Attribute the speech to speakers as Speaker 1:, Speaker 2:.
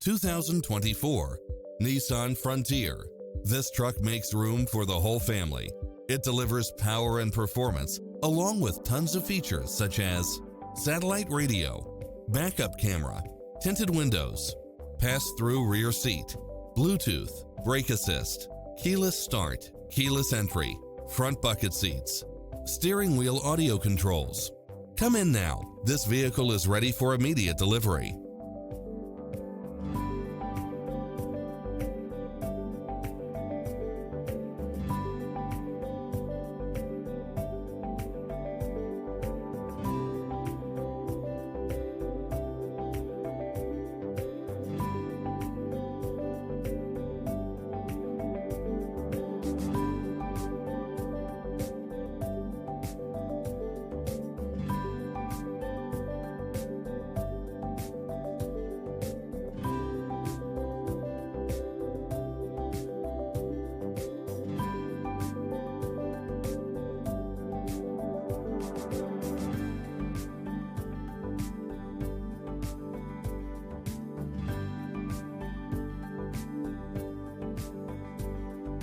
Speaker 1: 2024 Nissan Frontier. This truck makes room for the whole family. It delivers power and performance along with tons of features such as satellite radio, backup camera, tinted windows, pass-through rear seat, Bluetooth, brake assist, keyless start, keyless entry, front bucket seats, steering wheel audio controls. Come in now. This vehicle is ready for immediate delivery.